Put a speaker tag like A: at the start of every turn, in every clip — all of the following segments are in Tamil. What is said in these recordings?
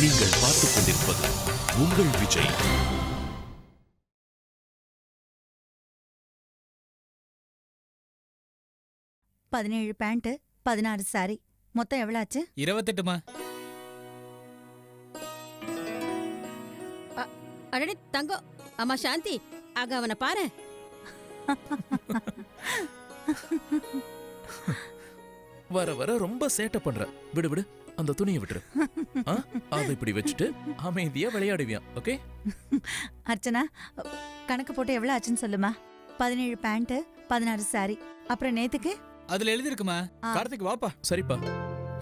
A: நீங்கள் பார்த்துக் கொண்டிருப்பது உங்கள் விஜய்.
B: பதினேழு பேண்ட், 16 சாரி, மொத்தம் எவ்வளவு ஆச்சு?
C: 28மா.
D: அடடே தங்கம், அம்மா சாந்தி, ஆக அவனை பாரு.
A: வர வர ரொம்ப சேட்டை பண்ற. விடு விடு, அந்த துணியை விட்டுரு. அதை இப்படி வச்சுட்டு அமைதியா விளையாடுவியா? ஓகே
B: அர்ச்சனா, கணக்கு போட்டு எவ்வளவு ஆச்சுன்னு சொல்லுமா. 17 பேண்ட், 16 சாரி, அப்புறம் நேத்துக்கு
C: அதுல எழுதிருக்குமா.
E: கார்த்திக் வாப்பா.
A: சரிப்பா.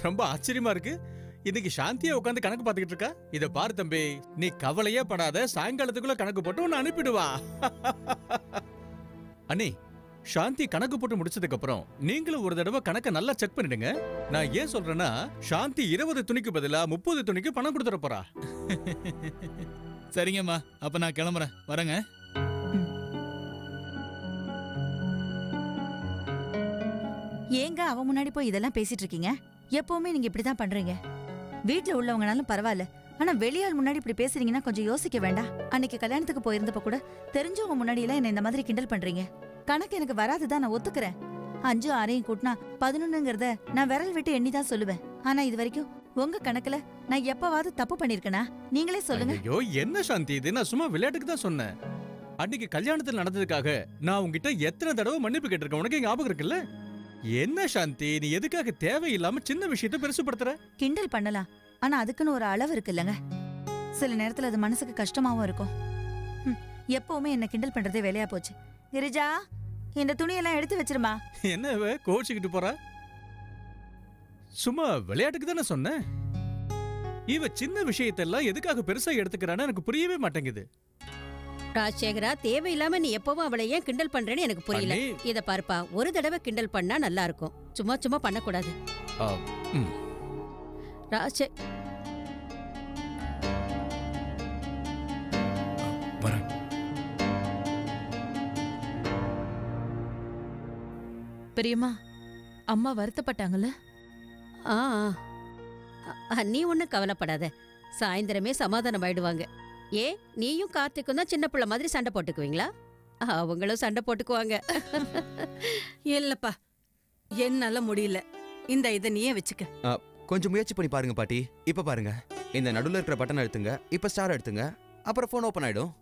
E: ரொம்ப ஆச்சரியமா இருக்கு. இன்னைக்கு சாந்தியா உட்காந்து கணக்கு பாத்துக்கிட்டு இருக்கா. இத பாரு தம்பி, நீ கவலையே படாத, சாயங்காலத்துக்குள்ள கணக்கு போட்டு உன்னை அனுப்பிடுவா. அண்ணி, சாந்தி கணக்கு போட்டு முடிச்சதுக்கு அப்புறம் நீங்களும் ஒரு தடவை கணக்கை நல்லா செக் பண்ணிடுங்க. நான் ஏன் சொல்றேன்னா, சாந்தி 20 துணிக்கு பதிலா 30 துணிக்கு பணம் கொடுத்துட போறா.
C: சரிங்கம்மா, அப்ப நான் கிளம்புறேன். வரேங்க.
B: ஏங்க அவ முன்னாடி போய் இதெல்லாம் பேசிட்டு இருக்கீங்க? எப்பவுமே நீங்க இப்படிதான் பண்றீங்க. வீட்டுல உள்ளவங்கனாலும் பரவாயில்ல, ஆனா வெளியாள் முன்னாடி இப்படி பேசுறீங்கன்னா கொஞ்சம் யோசிக்க வேண்டாம்? அன்னைக்கு கல்யாணத்துக்கு போயிருந்தப்ப கூட தெரிஞ்சவங்க முன்னாடி எல்லாம் என்ன இந்த மாதிரி கிண்டல் பண்றீங்க. கணக்கு எனக்கு வராதுதான், நான் ஒத்துக்கிறேன். 5 6 கூட்டினா 11ங்கிறத நான் விரல் விட்டு எண்ணிதான் சொல்லுவேன். ஆனா இது வரைக்கும் உங்க கணக்குல நான் எப்பவாவது தப்பு பண்ணிருக்கேனா? நீங்களே சொல்லுங்க.
E: ஐயோ, என்ன சாந்தி இது? நான் சும்மா விளையாட்டுக்கு தான் சொன்னேன். அன்னைக்கு கல்யாணத்தில் நடந்ததுக்காக நான் உங்ககிட்ட எத்தனை தடவை மன்னிப்பு கேட்டிருக்கேன், உனக்கு ஞாபகம் இருக்குல்ல? என்ன சாந்தி, நீ எதுக்காக தேவையில்லாம சின்ன விஷயத்தை பெருசுபடுத்துற?
B: கிண்டல் பண்ணலாம், ஆனா அதுக்குன்னு ஒரு அளவு இருக்குல்லங்க. சில நேரத்துல அது மனசுக்கு கஷ்டமாவும் இருக்கும். எப்பவுமே என்ன கிண்டல் பண்றதே வேலையா போச்சு. கிரிஜா, இந்த துணியெல்லாம் எடுத்து வச்சிருமா.
E: என்ன இவ கோச்சிக்கிட்டு போறா? சும்மா விளையாட்டுக்கு தானே சொன்னேன். இவ சின்ன விஷயத்தெல்லாம் எதுக்காக பெருசா எடுத்துக்கிறான்னு எனக்கு புரியவே மாட்டேங்குது.
D: ராஜசேகரா, தேவையில்லாம நீ எப்பவும் அவளை ஏன் கிண்டல் பண்றேன்னு எனக்கு புரியல. இத பாருப்பா, ஒரு தடவை கிண்டல் பண்ணா நல்லா இருக்கும், சும்மா சும்மா பண்ணக்கூடாது. ராஜே
F: பெரியம்மா, அம்மா வருத்தப்பட்டாங்கல்ல?
D: நீ ஒன்னும் கவலைப்படாத, சாயந்தரமே சமாதானம் ஆயிடுவாங்க. ஏ, நீயும் கார்த்திக்கும் தான் சின்ன பிள்ளை மாதிரி சண்டை போட்டுக்குவீங்களா? அவங்களும் சண்டை போட்டுக்குவாங்க.
G: இல்லப்பா, என்னால முடியல. இந்த இதை நீயே வச்சுக்க.
H: கொஞ்சம் முயற்சி பண்ணி பாருங்க பாட்டி. இப்ப பாருங்க, இந்த நடுவுல இருக்கிற பட்டன் அழுத்துங்க, இப்ப ஸ்டார் அழுத்துங்க, அப்புறம் போன் ஓபன் ஆயிடும்.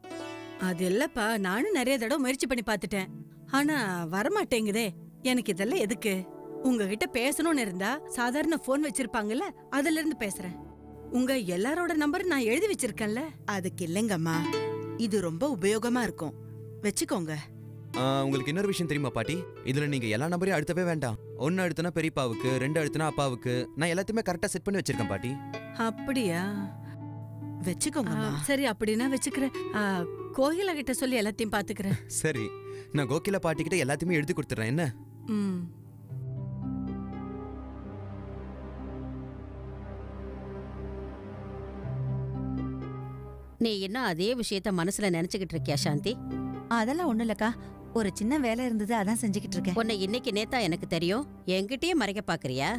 G: அது இல்லப்பா, நானும் நிறைய தடவை முயற்சி பண்ணி பார்த்துட்டேன், ஆனா வரமாட்டேங்குதே. எனக்கு இதெல்லாம் எதுக்கு? உங்ககிட்ட பேசணும்னு இருந்தா சாதாரண போன் வச்சிருப்பாங்கல்ல, அதுல இருந்து பேசுறேன். உங்க எல்லாரோட நம்பர் நான் எழுதி வச்சிருக்கேன்ல.
I: அதுக்கு இல்லைங்கம்மா, இது ரொம்ப உபயோகமா இருக்கும், வச்சுக்கோங்க.
H: உங்களுக்கு இன்னொரு விஷயம் தெரியுமா பாட்டி? இதுல நீங்க எல்லா நம்பரையும் அழுத்தவே வேண்டாம். 1 அழுத்தினா பெரியப்பாவுக்கு, 2 அழுத்தினா அப்பாவுக்கு. நான் எல்லாத்தையுமே கரெக்டா செட் பண்ணி வச்சிருக்கேன் பாட்டி.
G: அப்படியா?
I: வச்சுக்கோங்க.
G: சரி, அப்படின்னா வச்சுக்கிறேன். கோகிலா கிட்ட சொல்லி எல்லாத்தையும் பாத்துக்கிறேன்.
H: சரி, நான் கோகிலா பாட்டி கிட்ட எல்லாத்தையுமே எழுதி கொடுத்துறேன். என்ன?
D: நீ என்ன அதே விஷயத்த மனசுல நினைச்சுக்கிட்டு இருக்கியா சாந்தி?
B: அதெல்லாம் ஒண்ணு இல்லக்கா, ஒரு சின்ன வேலை இருந்தது, அதான் செஞ்சுக்கிட்டு இருக்கேன்.
D: உன்னை இன்னைக்கு நேத்தா எனக்கு தெரியும், என்கிட்டயே மறைக்க பாக்குறியா?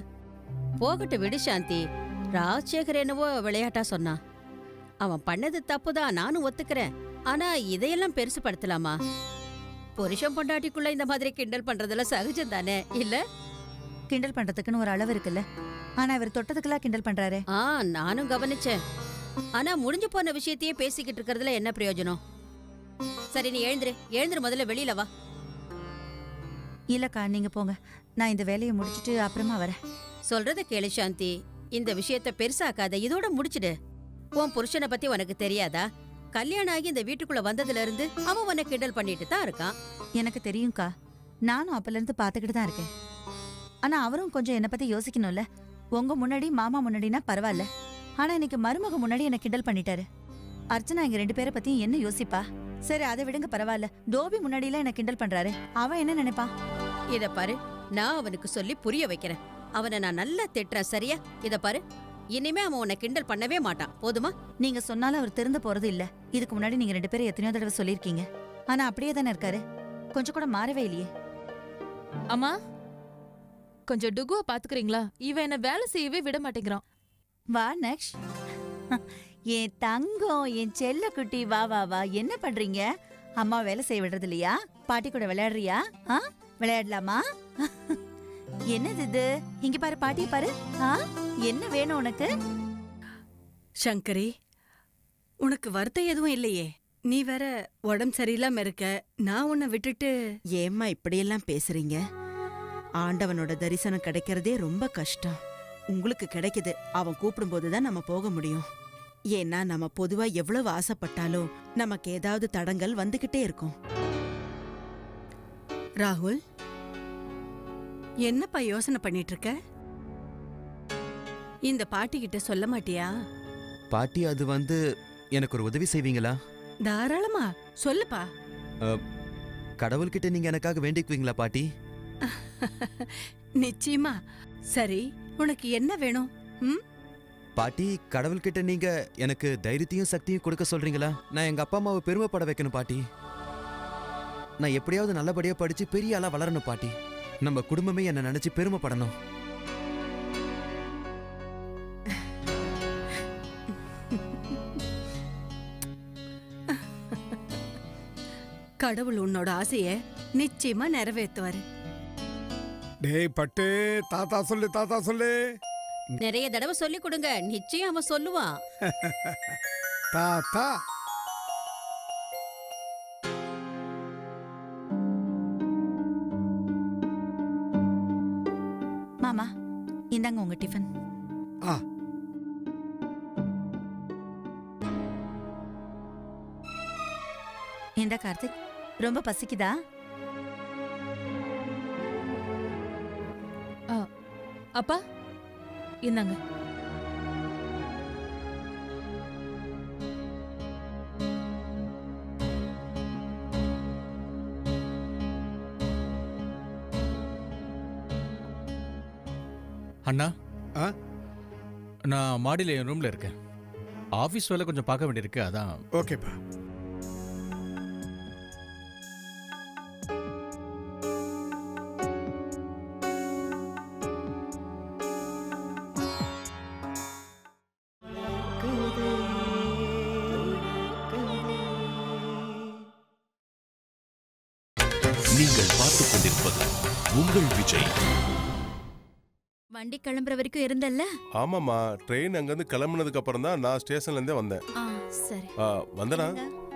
D: போகட்டு விடு சாந்தி. ராஜசேகர் என்னவோ விளையாட்டா சொன்னான். அவன் பண்ணது தப்புதான், நானும் ஒத்துக்கிறேன். ஆனா இதையெல்லாம் பெருசு படுத்தலாமா? புருஷன் பொண்டாட்டிக்குள்ள இந்த மாதிரி கிண்டல் பண்றதெல்லாம் சகஜம் தானே இல்ல?
B: கிண்டல் பண்றதுக்குன்னு ஒரு அளவு இருக்குல்ல, ஆனா இவர் தொட்டதுக்கெல்லாம் கிண்டல் பண்றாரு.
D: நானும் கவனிச்சேன். ஆனா முடிஞ்சு போன விஷயத்தையே பேசிக்கிட்டு இருக்கிறதுல என்ன பிரயோஜனம்? சரி, நீ எழுந்துரு, முதல்ல வெளியில வா.
B: இல்லக்கா, நீங்க போங்க, நான் இந்த வேலையை முடிச்சிட்டு அப்புறமா வரேன்.
D: சொல்றத கேளு சாந்தி, இந்த விஷயத்த பெருசாக்காத, இதோட முடிச்சிடு. உன் புருஷனை பத்தி உனக்கு தெரியாதா? கல்யாணம் ஆகி இந்த வீட்டுக்குள்ள வந்ததுல இருந்து அவன் உன்னை கிண்டல் பண்ணிட்டு தான் இருக்கான்.
B: எனக்கு தெரியும்க்கா, நானும் அப்பல இருந்து பாத்துக்கிட்டு தான் இருக்கேன். ஆனா அவரும் கொஞ்சம் என்ன பத்தி யோசிக்கணும்ல. உங்க முன்னாடி மாமா முன்னாடினா பரவாயில்ல, ஆனா இன்னைக்கு மருமக முன்னாடி என்ன கிண்டல் பண்ணிட்டாரு. அர்ச்சனா எங்க 2 பேரை பத்தியும் என்ன யோசிப்பா? சரி, அதை விடுங்க, பரவாயில்ல. தோபி முன்னாடிலாம் என்ன கிண்டல் பண்றாரு, அவன் என்ன நினைப்பா?
D: இத பாரு, நான் அவனுக்கு சொல்லி புரிய வைக்கிறேன். அவனை நான் நல்லா திட்டுறேன், சரியா? இத பாரு, இனிமே அவன் உன்னை கிண்டல் பண்ணவே மாட்டான், போதுமா?
B: நீங்க சொன்னாலும் அவர் திருந்த போறது இல்ல. இதுக்கு முன்னாடி நீங்க 2 பேரும் எத்தனையோ தடவை சொல்லிருக்கீங்க, ஆனா அப்படியே தானே இருக்காரு, கொஞ்சம் கூட மாறவே இல்லையே.
F: அம்மா, கொஞ்சம் டுகுவ பாத்துக்கிறீங்களா? இவன் என்ன வேலை செய்யவே விட மாட்டேங்கிறான்.
B: வா நக்ஷ். என் தங்கம், என் செல்ல குட்டி, வா வா வா. என்ன பண்றீங்க? அம்மா வேலை செய்ய விடுறது இல்லையா? பாட்டி கூட விளையாடுறியா? விளையாடலாமா? என்னது இது? இங்க பாரு, பாட்டியை பாரு. என்ன வேணும் உனக்கு?
G: சங்கரி, உனக்கு வருத்தம் எதுவும் இல்லையே? நீ வேற உடம்பு சரியில்லாம இருக்க. நான் உன்னை விட்டுட்டு.
I: ஏம்மா இப்படியெல்லாம் பேசுறீங்க? ஆண்டவனோட தரிசனம் கிடைக்கிறதே ரொம்ப கஷ்டம். உங்களுக்கு கிடைக்குது. அவன் கூப்பிடும்போதுதான் நம்ம போக முடியும். ஏன்னா நம்ம பொதுவா எவ்வளவு ஆசைப்பட்டாலும் நமக்கு ஏதாவது தடங்கள் வந்துகிட்டே இருக்கும்.
G: ராகுல், என்னப்பா யோசனை பண்ணிட்டு இருக்க? இந்த பாட்டி கிட்ட சொல்ல மாட்டியா?
H: பாட்டி, அது எனக்கு ஒரு உதவி செய்வீங்களா?
G: தாராளமா சொல்லுப்பா.
H: கடவுள்கிட்ட நீங்க எனக்காக வேண்டிக்குவீங்களா பாட்டி?
G: நிச்சயமா. சரி, உனக்கு என்ன வேணும்?
H: பாட்டி, கடவுள்கிட்ட நீங்க எனக்கு தைரியத்தையும் சக்தியும் கொடுக்க சொல்றீங்களா? நான் எங்க அப்பா அம்மாவை பெருமைப்பட வைக்கணும் பாட்டி. நான் எப்படியாவது நல்லபடியா படிச்சு பெரிய ஆளா வளரணும் பாட்டி. நம்ம குடும்பமே என்ன நினைச்சு பெருமைப்படணும்.
G: கடவுள் உன்னோட ஆசைய நிச்சயமா நிறைவேற்றுவாரு.
J: டேய் பட்டு, தாத்தா சொல்லு, தாத்தா சொல்லு.
D: நிறைய தடவை சொல்லி கொடுங்க, நிச்சயம் அவன் சொல்லுவான்.
J: தாத்தா.
B: மாமா, இந்தாங்க உங்க டிஃபன். இந்த கார்த்திக், ரொம்ப பசிக்குதா?
F: அப்பா இந்தாங்க.
E: அண்ணா, நான் மாடியில் என் ரூம்ல இருக்கேன். ஆஃபீஸ் வேலை கொஞ்சம் பார்க்க வேண்டியிருக்கு, அதான்.
J: ஓகேப்பா.
A: நீங்கள் பார்த்துக் கொண்டிருப்பது உங்கள் விஜய்.
K: வண்டி கிளம்புற வரைக்கும் இருந்தல்ல?
L: ஆமாமா, ட்ரெயின் அங்கிருந்து கிளம்புனதுக்கு அப்புறம் தான் நான் ஸ்டேஷன்ல இருந்தே வந்தேன்.
K: சரி.
L: வந்தனா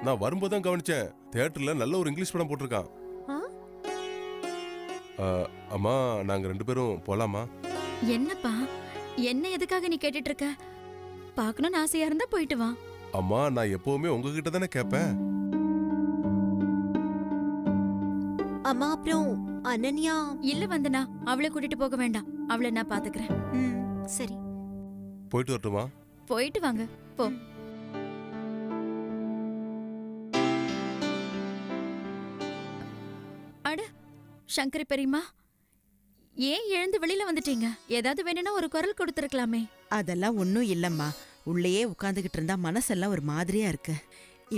L: நான் வரும்போது தான் கவனிச்சேன், தியேட்டர்ல நல்ல ஒரு இங்கிலீஷ் படம் போட்டிருக்கான். அம்மா, நாங்க 2 பேரும் போலாமா?
K: என்னப்பா, என்ன எதுக்காக நீ கேட்டுட்டு இருக்க? பார்க்கணும்னு ஆசையா இருந்தா போயிட்டு வா.
L: அம்மா, நான் எப்பவுமே உங்ககிட்ட தானே கேட்பேன்.
K: அம்மா, அப்புறம் அனன்யா? இல்ல வந்தனா, அவளை கூட்டிட்டு போக வேண்டாம். அவளை நான் பாத்துக்கிறேன். சரி,
L: போயிட்டு வரட்டுமா?
K: போயிட்டு வாங்க, போ. அட சங்கரி பெரியம்மா, ஏன் எழுந்து வெளியில வந்துட்டீங்க? ஏதாவது வேணும்னா ஒரு குரல் கொடுத்துருக்கலாமே.
I: அதெல்லாம் ஒன்னும் இல்லம்மா. உள்ளேயே உட்கார்ந்துகிட்டு இருந்தா மனசெல்லாம் ஒரு மாதிரியா இருக்கு.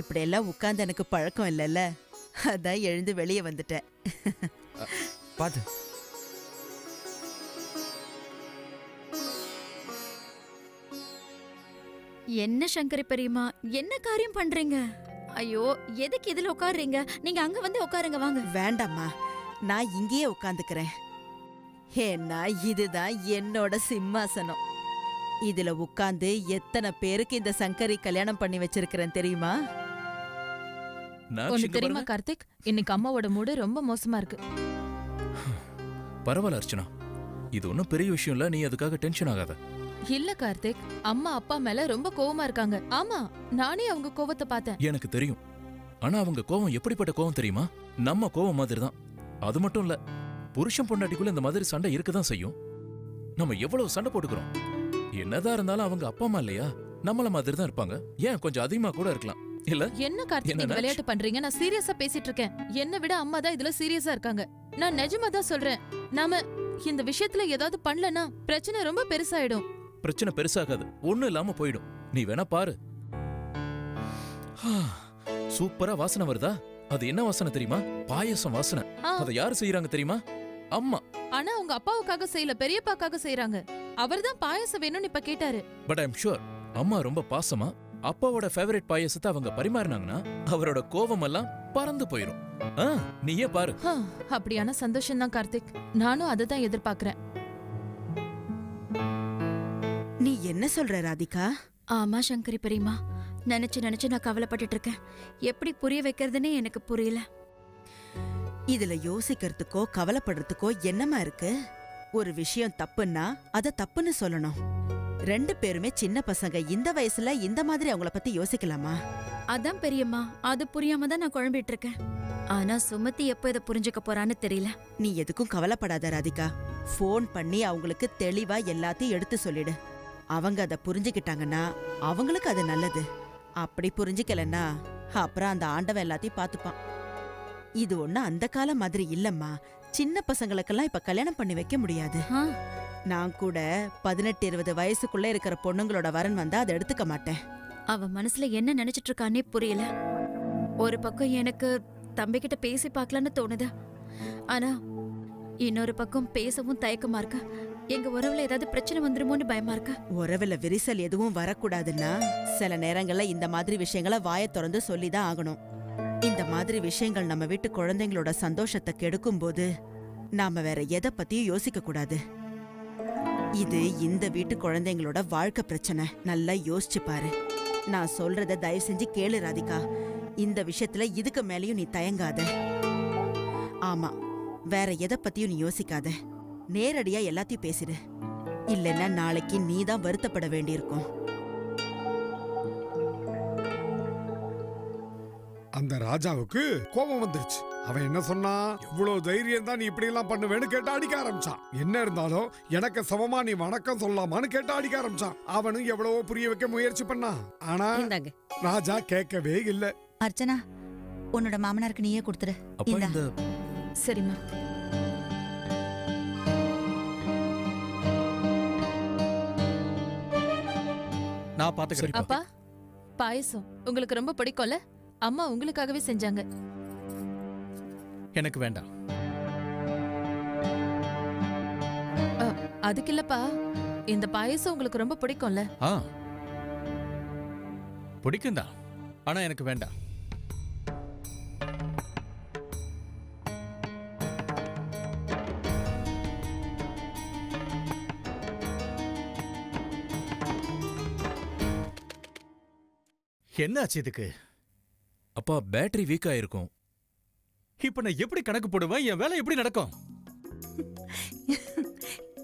I: இப்படியெல்லாம் உட்கார்ந்து எனக்கு பழக்கம் இல்லைல்ல, அதான் எழுந்து வெளியே வந்துட்டேன்.
H: பாத்து.
K: என்ன சங்கரி பெரியம்மா, என்ன காரியம் பண்றீங்க? ஐயோ, எதுக்கு இதுல உட்காருறீங்க? நீங்க அங்க வந்து உட்காருங்க, வாங்க.
I: வேண்டாம்மா, நான் இங்கேயே உட்கார்ந்துக்கிறேன். ஏன்னா இதுதான் என்னோட சிம்மாசனம். இதுல உட்கார்ந்து எத்தனை பேருக்கு இந்த சங்கரி கல்யாணம் பண்ணி வச்சிருக்கிறேன் தெரியுமா?
F: ஒன்னு தெரியுமா கார்த்திக், இன்னைக்கு அம்மாவோட மூடு ரொம்ப மோசமா இருக்கு.
A: பரவாயில்ல அர்ச்சனா, இது ஒன்னும் பெரிய விஷயம் இல்ல, நீ அதுக்காக டென்ஷன் ஆகாத.
F: இல்ல கார்த்திக், அம்மா அப்பா மேல ரொம்ப கோவமா இருக்காங்க. ஆமா, நானே அவங்க கோவத்தை பார்த்தேன்.
A: எனக்கு தெரியும். ஆனா அவங்க கோவம் எப்படிப்பட்ட கோவம் தெரியுமா? நம்ம கோவம் மாதிரி தான். அது மட்டும் இல்ல, புருஷன் பொண்டாட்டிக்குள்ள இந்த மாதிரி சண்டை இருக்கதான் செய்யும். நம்ம எவ்வளவு சண்டை போட்டுக்கிறோம். என்னதான் இருந்தாலும் அவங்க அப்பா அம்மா இல்லையா? நம்மள மாதிரி தான் இருப்பாங்க. ஏன் கொஞ்சம் அதிகமா கூட இருக்கலாம் இல்ல?
F: என்ன கார்த்திக், நீங்க விளையாட்டு பண்றீங்க? நான் சீரியஸா பேசிட்டு இருக்கேன். என்ன விட அம்மா தான் இதுல சீரியஸா இருக்காங்க. நான் நிஜமா தான் சொல்றேன். நாம இந்த விஷயத்துல ஏதாவது பண்ணலனா பிரச்சனை ரொம்ப பெருசாயிடும்.
A: பிரச்சனை பெருசாகாது, ஒண்ணும் இல்லாம போயிடும். நீ வேணா பாரு. சூப்பரா வாசனை வருதா? அது என்ன வாசனை தெரியுமா? பாயசம் வாசனை. அதை யாரு செய்யறாங்க தெரியுமா? அம்மா.
F: ஆனா அவங்க அப்பாவுக்காக செய்யல, பெரியப்பாக்காக செய்யறாங்க. அவர்தான் பாயசம் வேணும்னு இப்ப கேட்டாரு.
A: பட் ஐ அம் ஷூர் அம்மா ரொம்ப பாசமா அப்பாவோட ஃபேவரட் பாயசத்தை அவங்க பரிமாறினாங்கன்னா அவரோட கோவம் எல்லாம் பறந்து போயிரும். நீயே பாரு.
F: அப்படியான சந்தோஷம் தான் கார்த்திக். நானும் அதை தான் எதிர்பார்க்கிறேன்.
I: நீ என்ன சொல்ற ராதிகா?
K: ஆமா சங்கரி பெரியம்மா, நினைச்சு நான் கவலைப்பட்டுட்டு இருக்கேன். எப்படி புரிய வைக்கிறதுன்னு எனக்கு புரியல.
I: இதுல யோசிக்கிறதுக்கோ கவலைப்படுறதுக்கோ என்னமா இருக்கு? ஒரு விஷயம் தப்புன்னா அத தப்புன்னு சொல்லணும். 2 பேருமே சின்ன பசங்க. இந்த வயசுல இந்த மாதிரி அவங்கள பத்தி யோசிக்கலாமா?
K: அதான் பெரியம்மா, அது புரியாம தான் நான் குழம்பிட்டு இருக்கேன். ஆனா சுமதி எப்போ இதை புரிஞ்சுக்க போறான்னு தெரியல.
I: நீ எதுக்கும் கவலைப்படாத ராதிகா. ஃபோன் பண்ணி அவங்களுக்கு தெளிவா எல்லாத்தையும் எடுத்து சொல்லிடு. அவங்க அதை புரிஞ்சுக்கிட்டாங்கன்னா அவங்களுக்கு அது நல்லது. அப்படி புரிஞ்சுக்கலன்னா அப்புறம் அந்த ஆண்டவன் எல்லாத்தையும் பார்த்துப்பான். இது ஒண்ணு அந்த காலம் மாதிரி இல்லம்மா. சின்ன பசங்களுக்கெல்லாம் இப்ப கல்யாணம் பண்ணி வைக்க முடியாது. நான் கூட 18-20 வயசுக்குள்ள இருக்கிற பொண்ணுங்களோட வரன் வந்தா அதை எடுத்துக்க மாட்டேன்.
K: அவ மனசுல என்ன நினைச்சிட்டு இருக்கானே புரியல. ஒரு பக்கம் எனக்கு தம்பிக்கிட்ட பேசி பார்க்கலான்னு தோணுது. ஆனா இன்னொரு பக்கம் பேசவும் தயக்கமா இருக்கு. எங்க உறவுல ஏதாவது பிரச்சனை வந்துருமோன்னு பயமா இருக்கு.
I: உறவுல விரிசல் எதுவும் வரக்கூடாதுன்னா சில நேரங்கள்ல இந்த மாதிரி விஷயங்களை வாயை திறந்து சொல்லிதான் ஆகணும். இந்த மாதிரி விஷயங்கள் நம்ம வீட்டு குழந்தைங்களோட சந்தோஷத்தை கெடுக்கும் போது நாம வேற எதை பத்தியும் யோசிக்க கூடாது. இது இந்த வீட்டு குழந்தைங்களோட வாழ்க்கை பிரச்சனை. நல்லா யோசிச்சு பாரு. நான் சொல்றத தயவு செஞ்சு கேளு ராதிகா. இந்த விஷயத்துல இதுக்கு மேலயும் நீ தயங்காத. ஆமா, வேற எதை பத்தியும் நீ யோசிக்காத. நேரடியா எல்லாத்தையும் பேசிடு. இல்லைன்னா நாளைக்கு நீதான் வருத்தப்பட வேண்டியிருக்கும்.
J: அந்த ராஜாவுக்கு கோபம் வந்துருச்சு. அவன் என்ன சொன்னா, இவ்வளவு தைரியம் தான் நீ இப்படி எல்லாம் பண்ணுவேன்னு கேட்டு அடிக்க ஆரம்பிச்சான். என்ன இருந்தாலும் எனக்கு சமமா நீ வணக்கம் சொல்லலாமான்னு கேட்டு அடிக்க ஆரம்பிச்சான். அவனும் எவ்வளவோ புரிய வைக்க முயற்சி பண்ணான். ஆனா ராஜா கேட்கவே இல்ல.
B: அர்ச்சனா, உன்னோட மாமனாருக்கு நீயே கொடுத்துரு.
F: சரிம்மா.
E: நான் பாத்துக்கிறேன்.
F: அப்பா, பாயசம் உங்களுக்கு ரொம்ப பிடிக்கும்ல? அம்மா உங்களுக்காகவே செஞ்சாங்க.
E: எனக்கு வேண்டாம்.
F: அதுக்கு இல்லப்பா, இந்த பாயசம் உங்களுக்கு ரொம்ப பிடிக்கும்ல?
E: பிடிக்கும் தான், ஆனா எனக்கு வேண்டாம். என்ன ஆச்சு இதுக்கு?
A: அப்பா, பேட்டரி வீக் ஆயிருக்கும்.
E: இப்ப நான் எப்படி கணக்கு போடுவேன்? என் வேலை எப்படி நடக்கும்?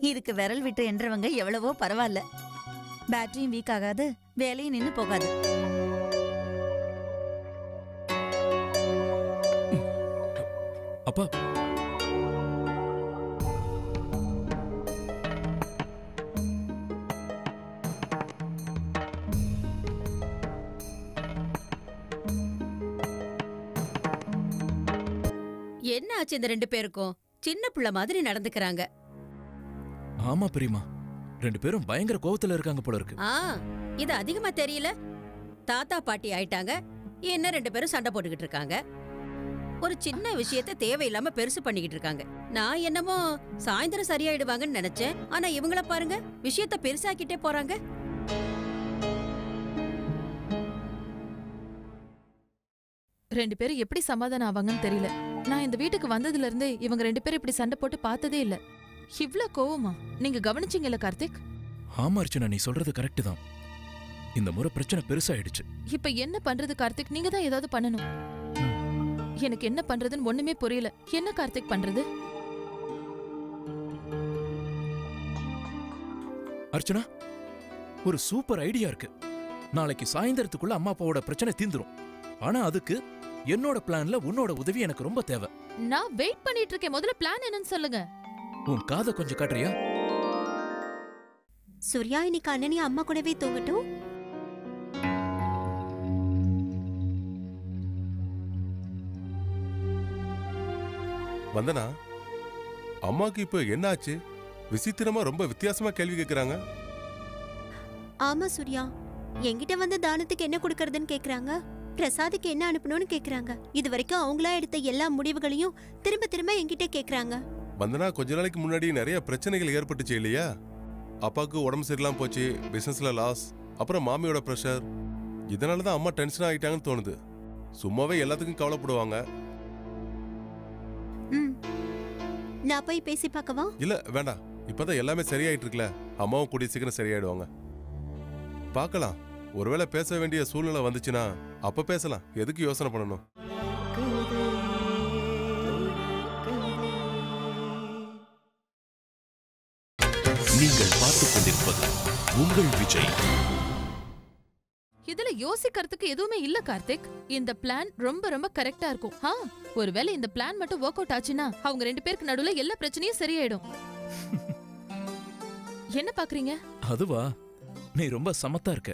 B: இதுக்கு விரல் விட்டு என்றவங்க எவ்வளவோ பரவாயில்ல. பேட்டரியும் வீக் ஆகாது, வேலையும் நின்னு போகாது.
A: அப்பா,
D: என்ன ஆச்சு இந்த 2 பேருக்கும்? சின்ன பிள்ளை மாதிரி நடந்துக்கிறாங்க.
A: ஆமா பெரியம்மா, 2 பேரும் பயங்கர கோவத்துல இருக்காங்க போல இருக்கு.
D: இது அதிகமா தெரியல. தாத்தா பாட்டி ஆயிட்டாங்க, என்ன 2 பேரும் சண்டை போட்டுக்கிட்டு இருக்காங்க. ஒரு சின்ன விஷயத்தை தேவையில்லாம பெருசு பண்ணிக்கிட்டு இருக்காங்க. நான் என்னமோ சாயந்தரம் சரியாயிடுவாங்கன்னு நினைச்சேன். ஆனா இவங்கள பாருங்க, விஷயத்தை பெருசாக்கிட்டே போறாங்க.
F: ரெண்டு பேரும் எப்படி சமாதானம் ஆவாங்கன்னு தெரியல. நான் இந்த வீட்டுக்கு வந்ததுல இருந்து இவங்க 2 பேரும் இப்படி சண்டை போட்டு பார்த்ததே இல்ல. இவ்ளோ கோவமா? நீங்க கவனிச்சீங்கல்ல கார்த்திக்?
A: ஆமா அர்ச்சனா, நீ சொல்றது கரெக்ட் தான். இந்த முறை பிரச்சனை பெருசாயிடுச்சு.
F: இப்ப என்ன பண்றது கார்த்திக்? நீங்க தான் ஏதாவது பண்ணணும். எனக்கு என்ன பண்றதுன்னு ஒண்ணுமே புரியல. என்ன கார்த்திக் பண்றது?
A: அர்ச்சனா, ஒரு சூப்பர் ஐடியா இருக்கு. நாளைக்கு சாயந்தரத்துக்குள்ள அம்மா அப்பாவோட பிரச்சனை தீந்துரும். ஆனா அதுக்கு என்னோட பிளான்ல உன்னோட உதவி எனக்கு ரொம்ப தேவை.
F: நான் வெயிட் பண்ணிட்டு இருக்கேன். முதல்ல பிளான் என்னன்னு சொல்லுங்க.
A: உன் காதை கொஞ்சம் காட்டுறியா?
K: சூர்யா, இன்னைக்கு அண்ணனி அம்மா கூடவே தூங்கட்டும்.
L: வந்தனா, அம்மாக்கு இப்ப என்ன ஆச்சு? விசித்திரமா ரொம்ப வித்தியாசமா கேள்வி கேக்குறாங்க.
K: ஆமா சூர்யா, என்கிட்ட வந்து தானத்துக்கு என்ன கொடுக்கறதுன்னு கேக்குறாங்க. பிரசாதுக்கு என்ன அனுப்பணும்னு கேக்குறாங்க. இது வரைக்கும் அவங்களா எடுத்த எல்லா முடிவுகளையும் திரும்ப திரும்ப என்கிட்ட கேக்குறாங்க.
L: வந்தனா, கொஞ்ச நாளைக்கு முன்னாடி நிறைய பிரச்சனைகள் ஏற்பட்டுச்சு இல்லையா? அப்பாவுக்கு உடம்பு சரியில்லாம போச்சு, பிசினஸ்ல லாஸ், அப்புறம் மாமியோட ப்ரெஷர், இதனால தான் அம்மா டென்ஷன் ஆகிட்டாங்கன்னு தோணுது. சும்மாவே எல்லாத்துக்கும் கவலைப்படுவாங்க.
M: நான் போய் பேசி பார்க்கவா?
L: இல்ல வேண்டாம், இப்பதான் எல்லாமே சரியாயிட்டு இருக்குல்ல. அம்மாவும் கூடிய சீக்கிரம் சரியாயிடுவாங்க. பார்க்கலாம், ஒருவேளை பேச வேண்டிய சூழ்நிலை வந்துச்சுன்னா அப்ப பேசலாம். எதுக்கு யோசனை பண்ணணும்?
A: நீங்கள் பார்த்துக் கொண்டிருப்பது உங்கள் விஜய்.
F: இதுல யோசிக்கிறதுக்கு எதுவுமே இல்ல கார்த்திக். இந்த பிளான் ரொம்ப ரொம்ப கரெக்டா இருக்கும். ஒருவேளை இந்த பிளான் மட்டும் ஒர்க் அவுட் ஆச்சுன்னா அவங்க 2 பேருக்கு நடுவுல எல்லா பிரச்சனையும் சரியாயிடும். என்ன பாக்குறீங்க?
A: அதுவா, நீ ரொம்ப சமத்தா இருக்க.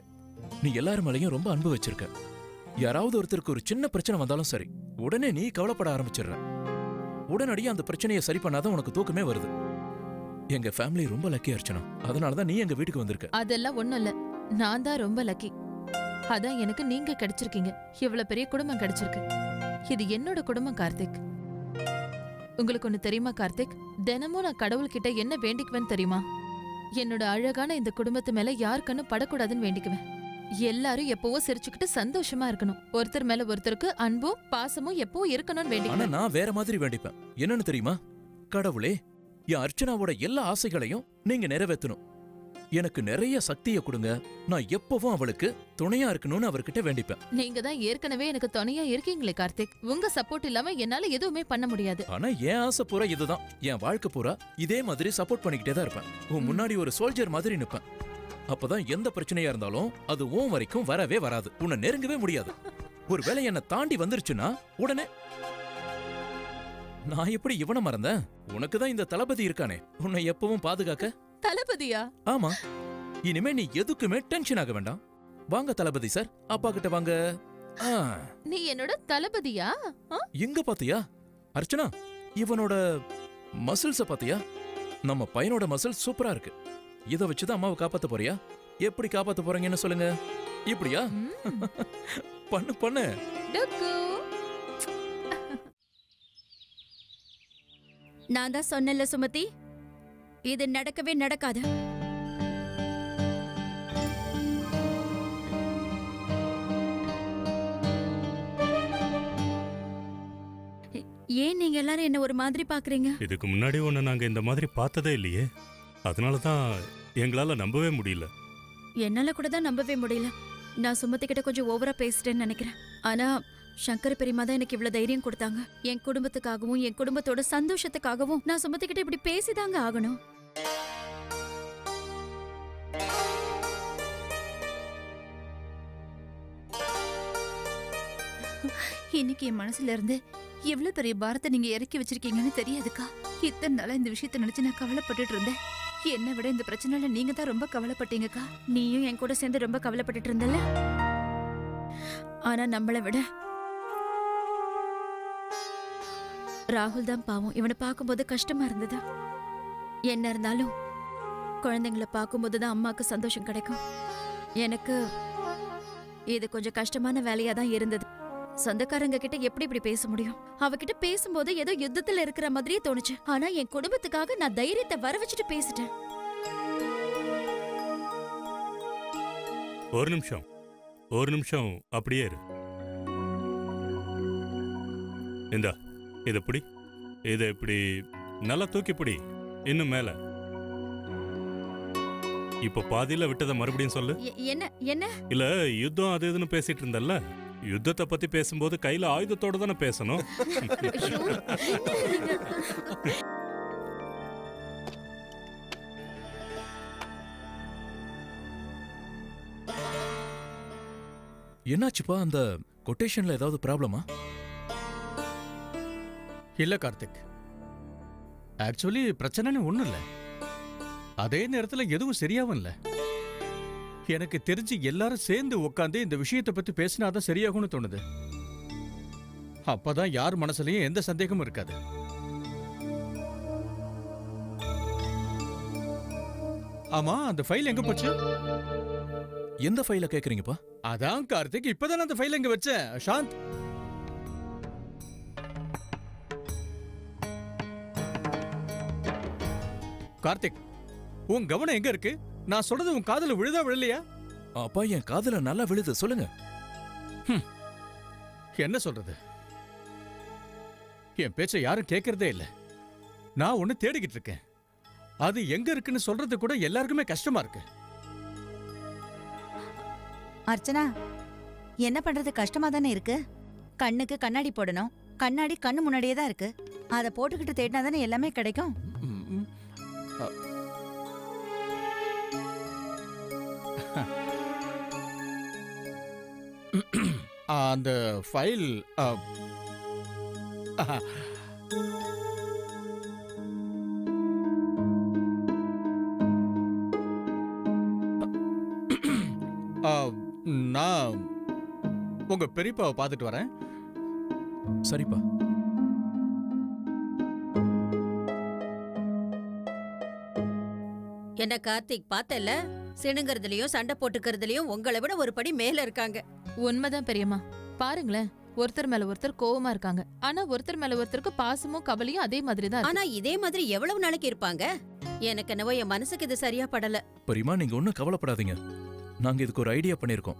A: நீ எல்லாரும் மேலயும் ரொம்ப அன்பு வச்சிருக்க. யாராவது ஒருத்தருக்கு ஒரு சின்ன பிரச்சனை வந்தாலும் சரி, உடனே நீ கவலைப்பட ஆரம்பிச்சிடுற. உடனடியே அந்த பிரச்சனையை சரி பண்ணாதான் உனக்கு தூக்கமே வருது. எங்க ஃபேமிலி ரொம்ப லக்கி அர்ச்சனா. அதனாலதான் நீ எங்க வீட்டுக்கு வந்திருக்க.
F: அதெல்லாம் ஒண்ணும் இல்ல, நான் தான் ரொம்ப லக்கி. அதான் எனக்கு நீங்க கிடைச்சிருக்கீங்க. இவ்வளவு பெரிய குடும்பம் கிடைச்சிருக்கு. இது என்னோட குடும்பம் கார்த்திக். உங்களுக்கு ஒண்ணு தெரியுமா கார்த்திக்? தினமும் நான் கடவுள்கிட்ட என்ன வேண்டிக்குவேன்னு தெரியுமா? என்னோட அழகான இந்த குடும்பத்து மேல யார் கண்ணும் படக்கூடாதுன்னு வேண்டிக்குவேன். எல்லாரும் எப்பவும் சிரிச்சுக்கிட்டு சந்தோஷமா இருக்கணும். ஒருத்தர் மேல ஒருத்தருக்கு அன்பும் பாசமும் எப்பவும் இருக்கணும்னு வேண்டிக்குவேன்.
A: ஆனா நான் வேற மாதிரி வேண்டிப்பேன். என்னன்னு தெரியுமா? கடவுளே, என் அர்ச்சனாவோட எல்லா ஆசைகளையும் நீங்க நிறைவேற்றணும். எனக்கு நிறைய சக்தியை கொடுங்க. நான் எப்பவும் அவளுக்கு துணையா இருக்கணும்னு அவர்கிட்ட வேண்டிப்பேன்.
F: நீங்க தான் ஏற்கனவே எனக்கு துணையா இருக்கீங்களே கார்த்திக். உங்க சப்போர்ட் இல்லாம என்னால எதுவுமே பண்ண முடியாது.
A: ஆனா என் ஆசை பூரா இதுதான். என் வாழ்க்கை பூரா இதே மாதிரி சப்போர்ட் பண்ணிக்கிட்டே தான் இருப்பேன். உன் முன்னாடி ஒரு சோல்ஜர் மாதிரி நிப்பேன். அப்பதான் எந்த பிரச்சனையா இருந்தாலும் அது உன் வரைக்கும் வரவே வராது. உன்னை நெருங்கவே முடியாது. ஒருவேளை என்னை தாண்டி வந்துருச்சுன்னா உடனே நான் எப்படி இவனை மறந்தேன்? உனக்குதான் இந்த தளபதி இருக்கானே, உன்னை எப்பவும் பாதுகாக்க.
F: தளபதியா?
A: ஆமா. இனிமே நீ எதுக்குமே டென்ஷன் ஆக வேண்டாம். வாங்க தளபதி சார், அப்பா கிட்ட வாங்க.
F: நீ என்னோட தளபதியா?
A: எங்க பாத்தியா அர்ச்சனா? இவனோட மசில்ஸ பாத்தியா? நம்ம பையனோட மசில் சூப்பரா இருக்கு. இத வச்சுதான் அம்மாவை காப்பாத்த போறியா? எப்படி காப்பாத்த போறீங்கன்னு சொல்லுங்க. இப்படியா? பண்ணு பண்ணு.
K: நான் தான் சொன்னேன்ல சுமதி, இது நடக்கவே நடக்காது. ஏன் நீங்க எல்லாரும் என்ன ஒரு மாதிரி பாக்குறீங்க?
N: இதுக்கு முன்னாடி ஒன்னு நாங்க இந்த மாதிரி பார்த்ததே இல்லையே. அதனால தான் எங்களால நம்பவே முடியல.
K: என்னால கூட தான் நம்பவே முடியல. நான் சுமதி கிட்ட கொஞ்சம் ஓவரா பேசிட்டேன்னு நினைக்கிறேன். ஆனா சங்கர பெரியம்மா தான் எனக்கு இவ்வளவு தைரியம் கொடுத்தாங்க. என் குடும்பத்துக்காகவும் என் குடும்பத்தோட சந்தோஷத்துக்காகவும் நான் சுமதி கிட்ட இப்படி பேசிதாங்க ஆகணும்.
O: இன்னைக்கு என் மனசுல இருந்து எவ்வளவு பெரிய பாரத்தை நீங்க இறக்கி வச்சிருக்கீங்கன்னு தெரியாதுக்கா. இத்தனை நாளா இந்த விஷயத்தை நினைச்சு நான் கவலைப்பட்டுட்டு இருந்தேன். என்னை விட இந்த பிரச்சனைல நீங்க தான் ரொம்ப கவலைப்பட்டீங்கக்கா.
K: நீயும் என் கூட சேர்ந்து ரொம்ப கவலைப்பட்டுட்டு இருந்தல. ஆனா நம்மளை விட ராகுல் தான் பாவம். இவனை பார்க்கும்போது கஷ்டமா இருந்தது. என்ன இருந்தாலும் குழந்தைங்களை பார்க்கும்போது தான் அம்மாவுக்கு சந்தோஷம் கிடைக்கும். எனக்கு இது கொஞ்சம் கஷ்டமான வேலையா தான் இருந்தது. சொந்தக்காரங்க கிட்ட எப்படி இப்படி பேச முடியும்? அவகிட்ட பேசும்போது ஏதோ யுத்தத்துல இருக்கிற மாதிரியே தோணுச்சு. ஆனா என் குடும்பத்துக்காக நான் தைரியத்தை வர வச்சுட்டு பேசிட்டேன்.
N: ஒரு நிமிஷம் அப்படியே இரு. இந்தா இத பிடி. இதை இப்படி நல்லா தூக்கி பிடி. இன்னும் மேல. இப்ப பாதியில விட்டதை மறுபடியும் சொல்லு.
K: என்ன என்ன?
N: இல்ல யுத்தம் அது இதுன்னு பேசிட்டு இருந்தல்ல, யுத்தத்தை பத்தி பேசும்போது கையில ஆயுதத்தோட தானே பேசணும்.
A: என்னாச்சுப்பா? அந்த கொட்டேஷன்ல ஏதாவது ப்ராப்ளமா?
E: இல்ல கார்த்திக், ஆக்சுவலி பிரச்சனைன்னு ஒண்ணும் இல்ல. அதே நேரத்துல எதுவும் சரியாவும் இல்ல. எனக்கு தெரிஞ்சு எல்லாரும் சேர்ந்து உட்காந்து இந்த விஷயத்தை பத்தி பேசினாதான் சரியாகும்னு தோணுது. அப்பதான் யார் மனசுலயும் எந்த சந்தேகமும் இருக்காது. ஆமா, அந்த ஃபைல் எங்க போச்சு?
A: எந்த ஃபைல கேக்குறீங்கப்பா?
E: அதான் கார்த்திக், இப்பதான் அந்த ஃபைல் எங்க வச்சேன். சாந்த், கார்த்திக், உன் கவனம் எங்க இருக்கு? நான் சொல்றது உன் காதுல விழுதா விழலையா?
A: அப்பா என் காதுல நல்லா விழுது, சொல்லுங்க.
E: என்ன சொல்றது? என் பேச்சை யாரும் கேட்கறதே இல்ல. நான் ஒண்ணு தேடிக்கிட்டு இருக்கேன். அது எங்க இருக்குன்னு சொல்றது கூட எல்லாருக்குமே கஷ்டமா இருக்கு.
B: அர்ச்சனா, என்ன பண்றது? கஷ்டமா தானே இருக்கு. கண்ணுக்கு கண்ணாடி போடணும். கண்ணாடி கண்ணு முன்னாடியே தான் இருக்கு. அதை போட்டுக்கிட்டு தேடினா தானே எல்லாமே கிடைக்கும்.
E: அந்த ஃபைல் நான் உங்க பெரியப்பாவை பார்த்துட்டு வரேன்.
A: சரிப்பா.
D: என்ன கார்த்திக், பார்த்தல சிணுங்கிறதுலயும் சண்டை போட்டுக்கிறதுலயும் உங்களை விட ஒரு படி மேல இருக்காங்க.
F: உண்மைதான் பெரியம்மா. பாருங்களேன், ஒருத்தர் மேல ஒருத்தர் கோவமா இருக்காங்க. ஆனா ஒருத்தர் மேல ஒருத்தருக்கு பாசமும் கவலையும் அதே மாதிரி தான்.
D: ஆனா இதே மாதிரி எவ்வளவு நாளைக்கு இருப்பாங்க? எனக்கு என்னவோ என் மனசுக்கு இது சரியா படல.
A: பெரியம்மா, நீங்க ஒன்னும் கவலைப்படாதீங்க. நாங்க இதுக்கு ஒரு ஐடியா பண்ணிருக்கோம்.